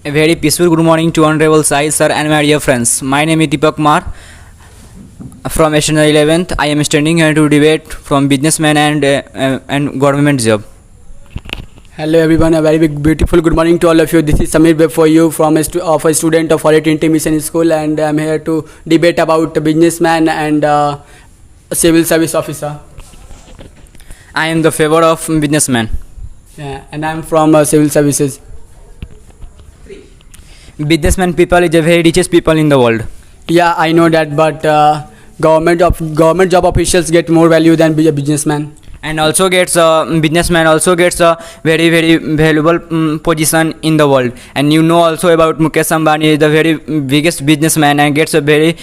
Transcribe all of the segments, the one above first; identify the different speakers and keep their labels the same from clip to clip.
Speaker 1: A very peaceful good morning to Honorable Sai sir and my dear friends. My name is Deepak Mar from National 11th. I am standing here to debate from businessman and government job.
Speaker 2: Hello everyone, a very big, beautiful good morning to all of you. This is Samir Beb for you from a student of Holy Trinity Mission School, and I am here to debate about a businessman and a civil service officer.
Speaker 1: I am the favor of businessman.
Speaker 2: Yeah, and I am from civil services.
Speaker 1: Businessman people is the very richest people in the world.
Speaker 2: Yeah, I know that, but government job officials get more value than a businessman.
Speaker 1: And also gets businessman also gets a very valuable position in the world. And you know also about Mukesh Ambani is the very biggest businessman and gets very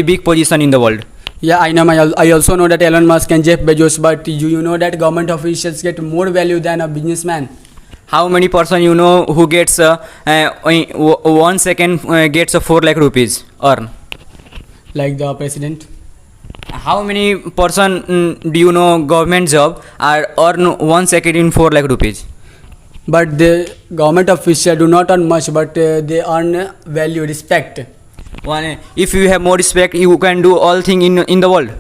Speaker 1: big position in the world.
Speaker 2: Yeah, I know. I also know that Elon Musk and Jeff Bezos, but you know that government officials get more value than a businessman.
Speaker 1: How many person you know who gets 1 second gets 4 lakh rupees earn?
Speaker 2: Like the president.
Speaker 1: How many person do you know government job are earn 1 second in 4 lakh rupees?
Speaker 2: But the government officials do not earn much, but they earn value, respect.
Speaker 1: If you have more respect, you can do all thing in the world.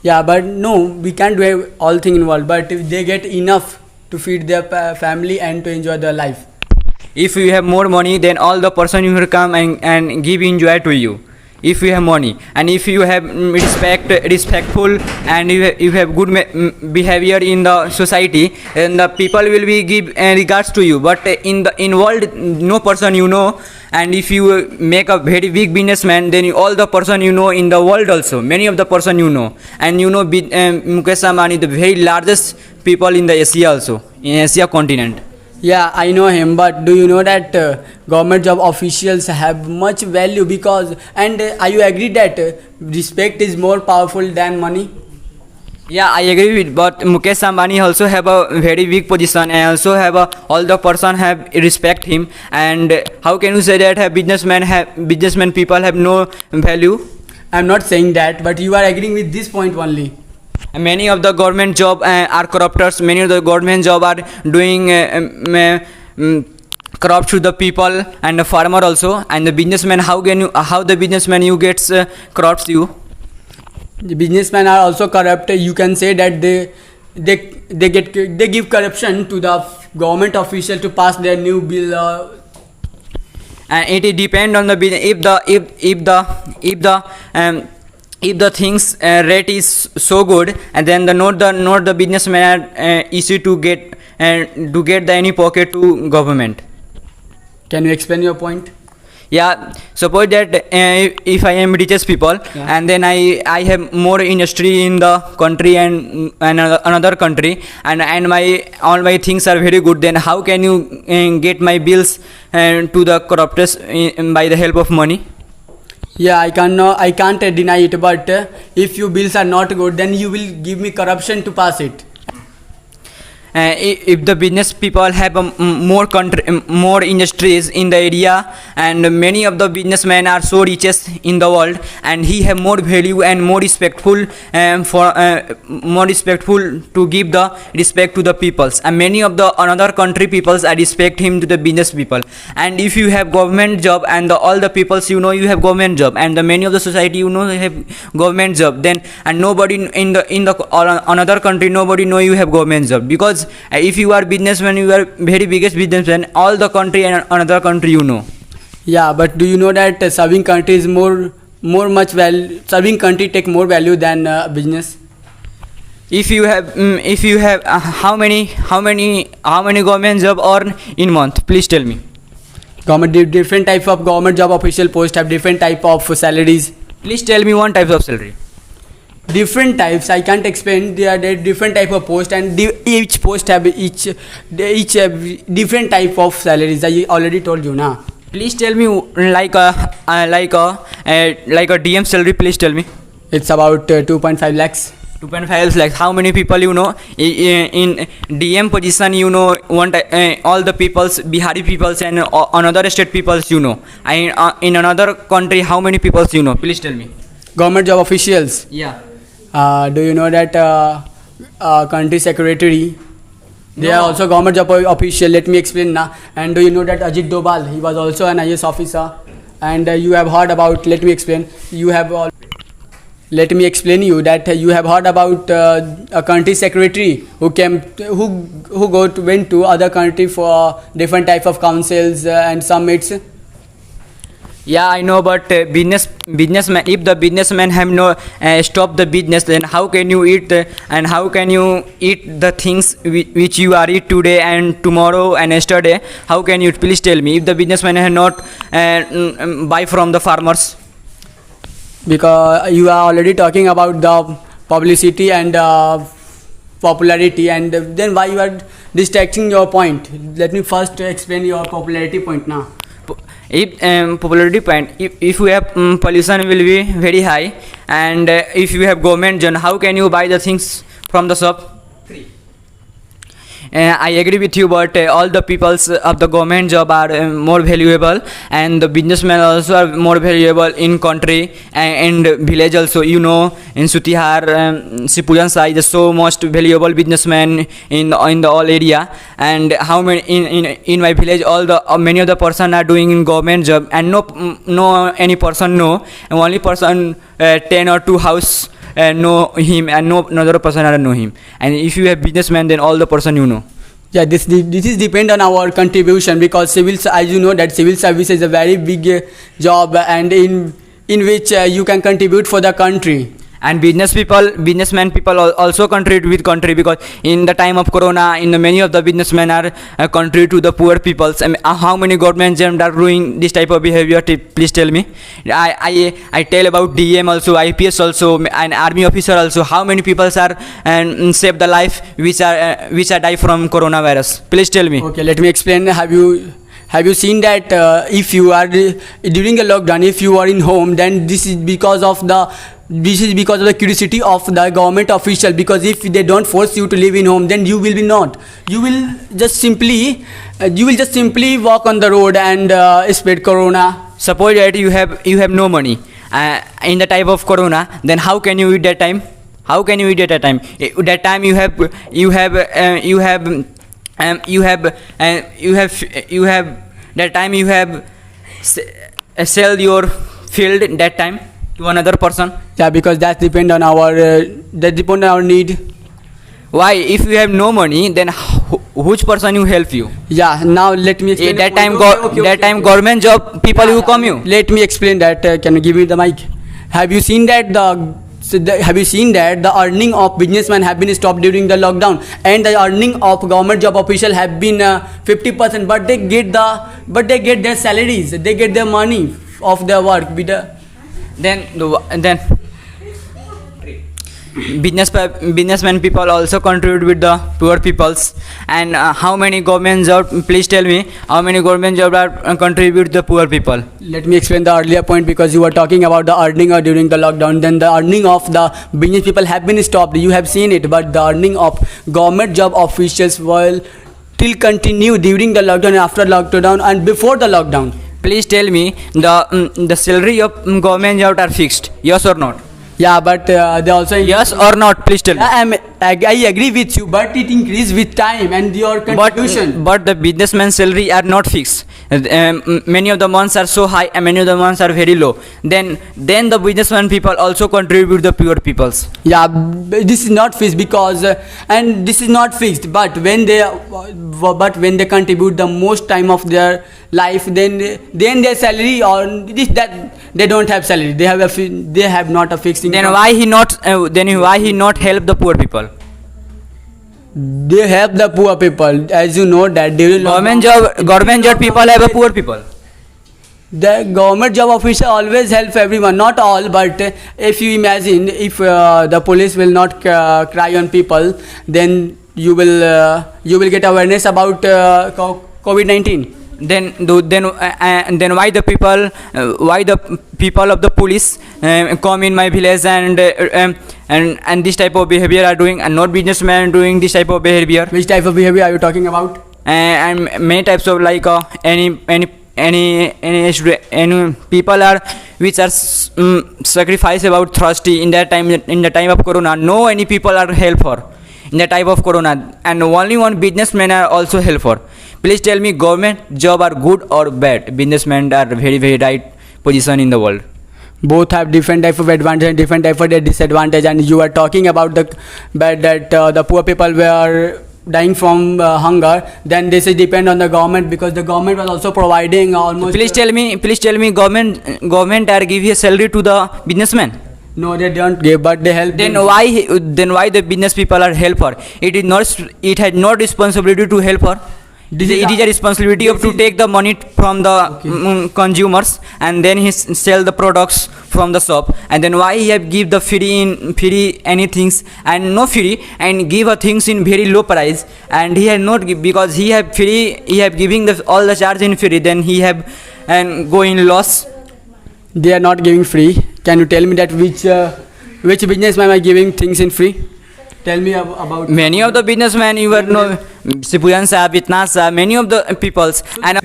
Speaker 2: Yeah, but no, we can't do all thing in the world, but if they get enough to feed their family and to enjoy their life.
Speaker 1: If you have more money, then all the person you will come and give enjoy to you. If you have money, and if you have respectful, and you have good behavior in the society, then the people will be give regards to you. But in world, no person you know, and if you make a very big businessman, then all the person you know in the world also, many of the person you know, and you know Mukesh Ambani, the very largest people in the Asia also, in Asia continent.
Speaker 2: Yeah, I know him, but do you know that government job officials have much value because, and are you agree that respect is more powerful than money?
Speaker 1: Yeah, I agree with, but Mukesh Ambani also have a very big position and also have all the person have respect him. And how can you say that businessmen people have no value?
Speaker 2: I'm not saying that, but you are agreeing with this point only.
Speaker 1: Many of the government job are corruptors. Many of the government job are doing corrupt to the people and the farmer also. And the businessman, how the businessman you gets corrupts you?
Speaker 2: The businessmen are also corrupt. You can say that they give corruption to the government official to pass their new bill.
Speaker 1: And it depend on the if the things rate is so good, and then not the businessman are easy to get the any pocket to government.
Speaker 2: Can you explain your point?
Speaker 1: Yeah, suppose that if I am richest people, yeah, and then I have more industry in the country and another country, and all my things are very good, then how can you get my bills to the corruptors by the help of money?
Speaker 2: Yeah, I can't deny it, but if your bills are not good, then you will give me corruption to pass it.
Speaker 1: If the business people have more industries in the area, and many of the businessmen are so richest in the world, and he have more value and more respectful to give the respect to the peoples, and many of the another country peoples are respect him to the business people. And if you have government job, and all the peoples you know you have government job, and the many of the society you know they have government job, then and nobody in the another country nobody know you have government job, because if you are businessman, you are very biggest businessman, all the country and another country you know.
Speaker 2: Yeah, but do you know that serving country is more much value? Serving country take more value than business.
Speaker 1: If you have how many government job earn in month? Please tell me.
Speaker 2: Different type of government job official post have different type of salaries.
Speaker 1: Please tell me one type of salary.
Speaker 2: Different types, I can't explain. There are different type of post, and each post have each have different type of salaries. I already told you now.
Speaker 1: Please tell me like a DM salary. Please tell me.
Speaker 2: It's about 2.5 lakhs.
Speaker 1: 2.5 lakhs. How many people you know in DM position? You know all the peoples, Bihari peoples and another state peoples you know. In another country, how many peoples you know? Please tell me.
Speaker 2: Government job officials.
Speaker 1: Yeah.
Speaker 2: Do you know that country secretary They are also government job official. Let me explain now. And do you know that Ajit Doval, he was also an IAS officer. And you have heard about, let me explain, you have all, let me explain you that you have heard about a country secretary who came, went to other country for different type of councils and summits.
Speaker 1: Yeah, I know, but businessman. If the businessman have no stop the business, then how can you eat and how can you eat the things which you are eat today and tomorrow and yesterday? How can you? Please tell me. If the businessman have not buy from the farmers.
Speaker 2: Because you are already talking about the publicity and popularity, and then why you are distracting your point? Let me first explain your popularity point now.
Speaker 1: If popularity point, if you have pollution will be very high, and if you have government, then how can you buy the things from the shop? I agree with you, but all the peoples of the government job are more valuable, and the businessmen also are more valuable in country and village also. You know, in Sutihar, Sipujan Sai is so most valuable businessman in the all area. And how many in my village, all the many of the person are doing in government job, and no any person know, and only person 10 or 2 house know him, and no another person are know him. And if you have businessman, then all the person you know.
Speaker 2: Yeah, this is depend on our contribution, because civil, as you know, that civil service is a very big job, and in which you can contribute for the country.
Speaker 1: And businessmen people also contribute with country, because in the time of corona, in the many of the businessmen are contribute to the poor peoples. And how many government jobs are doing this type of behavior? Please tell me. I tell about DM also, IPS also, and army officer also. How many people are and save the life which are die from coronavirus? Please tell me.
Speaker 2: Okay, let me explain. Have you seen that if you are during a lockdown, if you are in home, then this is because of the curiosity of the government official. Because if they don't force you to live in home, then you will be not. You will just simply walk on the road and spread corona.
Speaker 1: Suppose that you have no money in the time of corona, then how can you eat that time? How can you eat at that time? That time you have that time you have sell your field that time to another person.
Speaker 2: Yeah, because that depend on our need.
Speaker 1: Why? If you have no money, then which person you help you?
Speaker 2: Yeah, now let me explain.
Speaker 1: That time government job people who come you.
Speaker 2: Let me explain that. Can you give me the mic? Have you seen that the earning of businessmen have been stopped during the lockdown, and the earning of government job official have been 50%, but they get their salaries, they get their money of their work.
Speaker 1: Then businessmen people also contribute with the poor peoples. And how many government job? Please tell me how many government job are contribute the poor people.
Speaker 2: Let me explain the earlier point, because you were talking about the earning during the lockdown. Then the earning of the business people have been stopped. You have seen it, but the earning of government job officials will still continue during the lockdown, and after lockdown, and before the lockdown.
Speaker 1: Please tell me the salary of government job are fixed, yes or not?
Speaker 2: Yeah, but they also
Speaker 1: yes or not? Please tell me.
Speaker 2: I agree with you, but it increase with time and your contribution.
Speaker 1: But the businessman's salary are not fixed. Many of the months are so high and many of the months are very low. Then the businessman people also contribute the poor peoples.
Speaker 2: Yeah, this is not fixed because and this is not fixed. But when they contribute the most time of their life, then their salary or that they don't have salary. They have not a fixed income.
Speaker 1: Then why he not help the poor people?
Speaker 2: They help the poor people, as you know that during
Speaker 1: government job people have a poor people.
Speaker 2: The government job officer always help everyone, not all, but if you imagine if the police will not cry on people, then you will get awareness about COVID-19.
Speaker 1: Then why the people of the police come in my village and this type of behavior are doing, and not businessmen doing this type of behavior?
Speaker 2: Which type of behavior are you talking about?
Speaker 1: And many types of like any people are which are sacrifice about thirsty in that time, in the time of corona. No any people are help for. in the type of corona, and only one businessmen are also helper. Please tell me, government job are good or bad? Businessmen are very right position in the world.
Speaker 2: Both have different type of advantage and different type of disadvantage, and you are talking about the bad that the poor people were dying from hunger. Then this is depend on the government, because the government was also providing almost.
Speaker 1: Please tell me, government are give a salary to the businessman.
Speaker 2: No, they don't give, but they help.
Speaker 1: Then why the business people are helper? It had no responsibility to helper. It is a responsibility of to take the money from the consumers, and then he sell the products from the shop. And then why he have give the free anything and no free, and give a things in very low price, and he had not give, because he have giving all the charge in free, then he have and go in loss.
Speaker 2: They are not giving free. Can you tell me that which businessman are giving things in free? Tell me about.
Speaker 1: Many of the businessmen, you know, Sipuyan Sahab, Vitnas Sahab, many of the peoples, and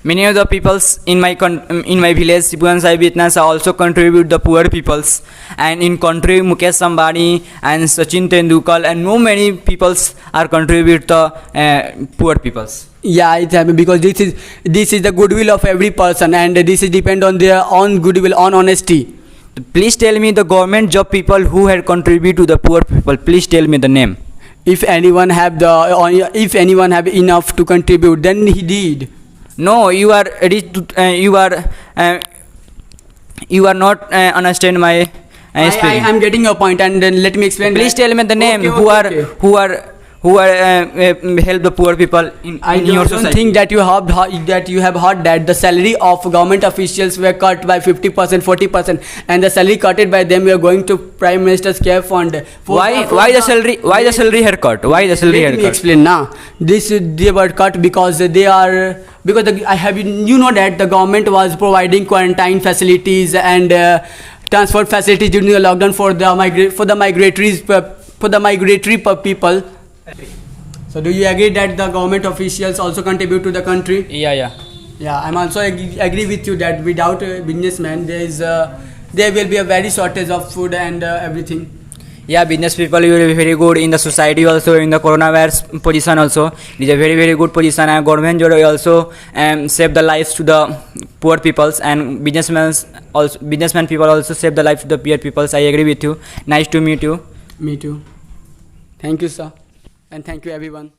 Speaker 1: many of the peoples in my village, Sipuyan Sahab, Vitnas Sahab also contribute the poor peoples, and in country Mukesh Ambani and Sachin Tendulkar and no many peoples are contribute the poor peoples.
Speaker 2: Yeah, it's happening because this is the goodwill of every person, and this is depend on their own goodwill, on honesty.
Speaker 1: Please tell me the government job people who had contribute to the poor people. Please tell me the name.
Speaker 2: If anyone have enough to contribute, then he did.
Speaker 1: No, you are ready to. You are not understand my.
Speaker 2: I am getting your point, and then let me explain.
Speaker 1: Please tell me the name who are help the poor people in your society.
Speaker 2: I don't think that you have heard that the salary of government officials were cut by 50%, 40%, and the salary cutted by them were going to Prime Minister's Care Fund.
Speaker 1: Why the salary haircut? Why the salary haircut?
Speaker 2: Let me explain now. They were cut because you know that the government was providing quarantine facilities and transport facilities during the lockdown for the migratory people. So do you agree that the government officials also contribute to the country?
Speaker 1: Yeah.
Speaker 2: I'm also agree with you that without a businessman there will be a very shortage of food and everything.
Speaker 1: Yeah, business people will be very good in the society also, in the coronavirus position also. It is a very good position, and government will also save the lives to the poor peoples, and businessmen people also save the life to the poor peoples. I agree with you. Nice to meet you.
Speaker 2: Me too. Thank you, sir. And thank you, everyone.